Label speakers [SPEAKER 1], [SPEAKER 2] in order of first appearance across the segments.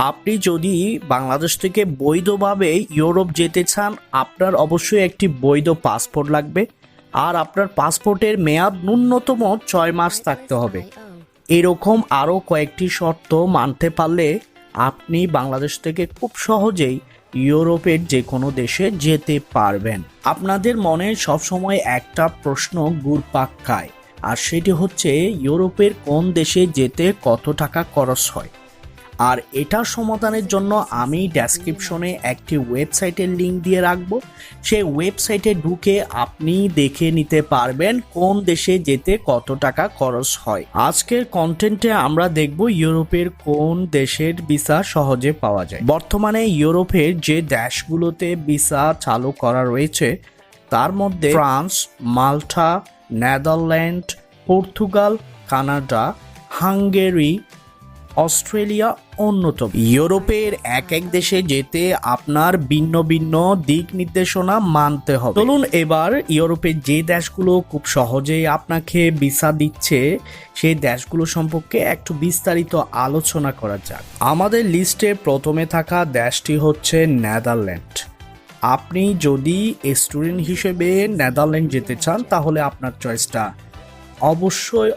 [SPEAKER 1] আপনি যদি বাংলাদেশ থেকে বৈধভাবে ইউরোপ যেতে চান, আপনার অবশ্যই একটি বৈধ পাসপোর্ট লাগবে, আর আপনার পাসপোর্টের মেয়াদ ন্যূনতম 6 মাস থাকতে হবে। এরকম আরও কয়েকটি শর্ত মানতে পারলে আপনি বাংলাদেশ থেকে খুব সহজেই ইউরোপের যে কোনো দেশে যেতে পারবেন। আপনাদের মনে সবসময় একটা প্রশ্ন ঘুরপাক খায়, আর সেটি হচ্ছে ইউরোপের কোন দেশে যেতে কত টাকা খরচ হয়। আর এটার সমাধানের জন্য আমি ডেসক্রিপশনে একটি ওয়েবসাইটের লিঙ্ক দিয়ে রাখবো। সেই ওয়েবসাইটে ঢুকে আপনি দেখে নিতে পারবেন কোন দেশে যেতে কত টাকা খরচ হয়। আজকের কন্টেন্টে আমরা দেখব ইউরোপের কোন দেশের ভিসা সহজে পাওয়া যায়। বর্তমানে ইউরোপের যে দেশগুলোতে ভিসা চালু করা রয়েছে তার মধ্যে France, Malta, Netherland, Portugal, Canada, Hungary, Australia অন্যতম। ইউরোপের এক এক দেশে যেতে আপনার ভিন্ন ভিন্ন দিক নির্দেশনা মানতে হবে। চলুন এবার ইউরোপের যে দেশগুলো খুব সহজেই আপনাকে ভিসা দিচ্ছে সেই দেশগুলো সম্পর্কে একটু বিস্তারিত আলোচনা করা যাক। আমাদের লিস্টে প্রথমে থাকা দেশটি হচ্ছে নেদারল্যান্ড। আপনি যদি স্টুডেন্ট হিসেবে নেদারল্যান্ড যেতে চান তাহলে আপনার চয়েসটা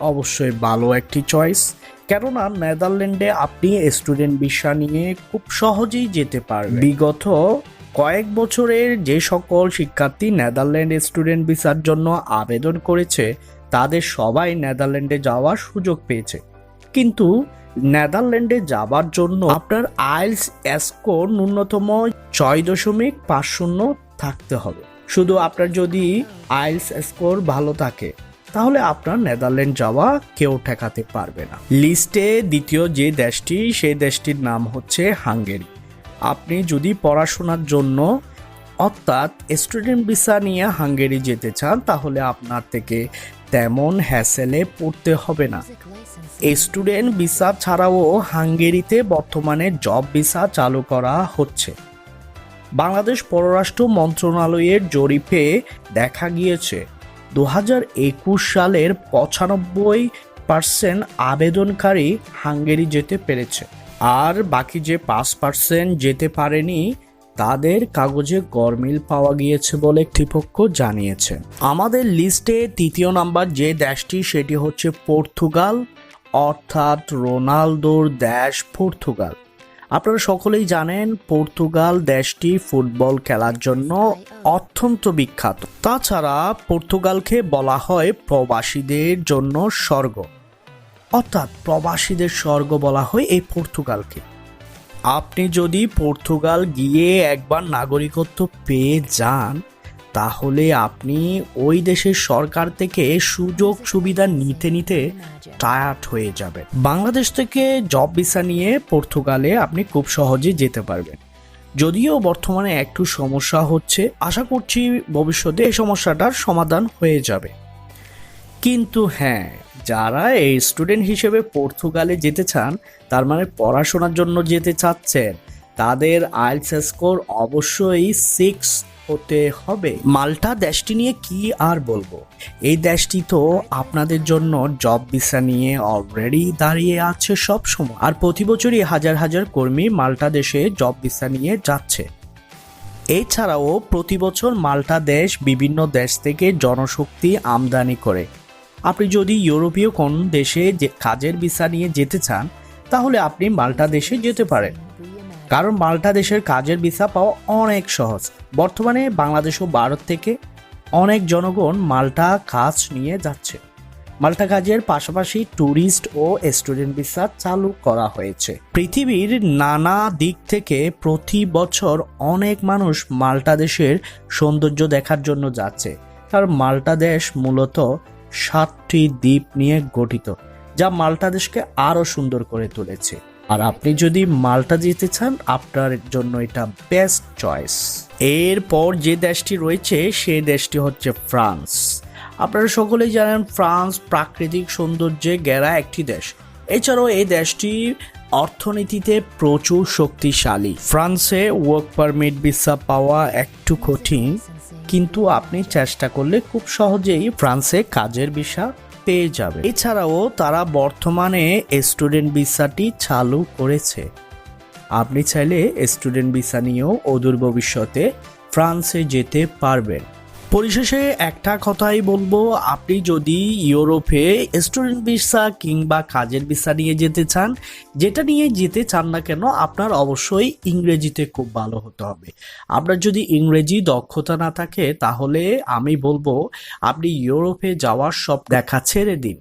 [SPEAKER 1] অবশ্যই ভালো একটি চয়েস, কেননা নেদারল্যান্ডে আপনি স্টুডেন্ট ভিসা নিয়ে খুব সহজেই যেতে পারবেন। বিগত কয়েক বছরের যে সকল শিক্ষার্থী নেদারল্যান্ড স্টুডেন্ট ভিসার জন্য আবেদন করেছে তাদের সবাই নেদারল্যান্ডে যাওয়ার সুযোগ পেয়েছে, কিন্তু নেদারল্যান্ডে যাবার জন্য আপনার আইএলটিএস স্কোর ন্যূনতম 6.50 থাকতে হবে। শুধু আপনার যদি আইএলটিএস স্কোর ভালো থাকে তাহলে আপনার নেদারল্যান্ড যাওয়া কেউ ঠেকাতে পারবে না। লিস্টে দ্বিতীয় যে দেশটি, সেই দেশটির নাম হচ্ছে হাঙ্গেরি। আপনি যদি পড়াশোনার জন্য অর্থাৎ স্টুডেন্ট ভিসা নিয়ে হাঙ্গেরি যেতে চান তাহলে আপনার থেকে তেমন হ্যাসেলে পড়তে হবে না। স্টুডেন্ট ভিসা ছাড়াও হাঙ্গেরিতে বর্তমানে জব ভিসা চালু করা হচ্ছে। বাংলাদেশ পররাষ্ট্র মন্ত্রণালয়ের জরিপে দেখা গিয়েছে 2021 সালের 95% আবেদনকারী হাঙ্গেরি যেতে পেরেছে, আর বাকি যে 5% যেতে পারেনি তাদের কাগজে গরমিল পাওয়া গিয়েছে বলে কর্তৃপক্ষ জানিয়েছে। আমাদের লিস্টে তৃতীয় নাম্বার যে দেশটি সেটি হচ্ছে পর্তুগাল, অর্থাৎ রোনালদোর দেশ পর্তুগাল। আপনারা সকলেই জানেন পর্তুগাল দেশটি ফুটবল খেলার জন্য অত্যন্ত বিখ্যাত। তাছাড়া পর্তুগালকে বলা হয় প্রবাসীদের জন্য স্বর্গ, অর্থাৎ প্রবাসীদের স্বর্গ বলা হয় এই পর্তুগালকে। আপনি যদি পর্তুগাল গিয়ে একবার নাগরিকত্ব পেয়ে যান তাহলে আপনি ওই দেশের সরকার থেকে সুযোগ সুবিধা নিতে নিতে টায়ার্ড হয়ে যাবেন। বাংলাদেশ থেকে জব ভিসা নিয়ে পর্তুগালে আপনি খুব সহজে যেতে পারবেন, যদিও বর্তমানে একটু সমস্যা হচ্ছে। আশা করছি ভবিষ্যতে এই সমস্যাটার সমাধান হয়ে যাবে। কিন্তু হ্যাঁ, যারা এই স্টুডেন্ট হিসেবে পর্তুগালে যেতে চান, তার মানে পড়াশোনার জন্য যেতে চাচ্ছেন, তাদের আইএলটিএস স্কোর অবশ্যই 6 হতে হবে। মাল্টা দেশটি নিয়ে কি আর বলবো, এই দেশটি তো আপনাদের জন্য জব ভিসা নিয়ে অলরেডি দাঁড়িয়ে আছে সব সময়, আর প্রতি বছরই হাজার হাজার কর্মী মাল্টা দেশে জব ভিসা নিয়ে যাচ্ছে। এছাড়াও প্রতি বছর মাল্টা দেশ বিভিন্ন দেশ থেকে জনশক্তি আমদানি করে। আপনি যদি ইউরোপীয় কোন দেশে যে কাজের ভিসা নিয়ে যেতে চান তাহলে আপনি মাল্টা দেশে যেতে পারেন, কারণ মাল্টা দেশের কাজের ভিসা পাওয়া অনেক সহজ। বর্তমানে বাংলাদেশ ও ভারত থেকে অনেক জনগণ মাল্টা কাজ নিয়ে যাচ্ছে। মাল্টা কাজের পাশাপাশি ট্যুরিস্ট ও স্টুডেন্ট ভিসা চালু করা হয়েছে। পৃথিবীর নানা দিক থেকে প্রতি বছর অনেক মানুষ মাল্টা দেশের সৌন্দর্য দেখার জন্য যাচ্ছে, কারণ মাল্টা দেশ মূলত 7টি দ্বীপ নিয়ে গঠিত, যা মাল্টা দেশকে আরো সুন্দর করে তুলেছে। আর আপনি যদি মাল্টা যেতে চান আপনার জন্য এটা বেস্ট চয়েস। এরপর যে দেশটি রয়েছে সেই দেশটি হচ্ছে ফ্রান্স। আপনারা সকলেই জানেন ফ্রান্স প্রাকৃতিক সৌন্দর্যে ঘেরা একটি দেশ। এছাড়াও এই দেশটি অর্থনীতিতে প্রচুর শক্তিশালী। ফ্রান্সে ওয়ার্ক পারমিট ভিসা পাওয়া একটু কঠিন, কিন্তু আপনি চেষ্টা করলে খুব সহজেই ফ্রান্সে কাজের ভিসা পেয়ে যাবে। এছাড়াও তারা বর্তমানে স্টুডেন্ট ভিসাটি চালু করেছে। আপনি চাইলে স্টুডেন্ট ভিসা নিয়েও অদূর ভবিষ্যতে ফ্রান্সে যেতে পারবেন। পরিশেষে একটা কথাই বলবো, আপনি যদি ইউরোপে স্টুডেন্ট ভিসা কিংবা কাজের ভিসা নিয়ে যেতে চান, যেটা নিয়ে যেতে চান না কেন, আপনার অবশ্যই ইংরেজিতে খুব ভালো হতে হবে। আপনার যদি ইংরেজি দক্ষতা না থাকে তাহলে আমি বলবো আপনি ইউরোপে যাওয়ার সব দেখা ছেড়ে দিন।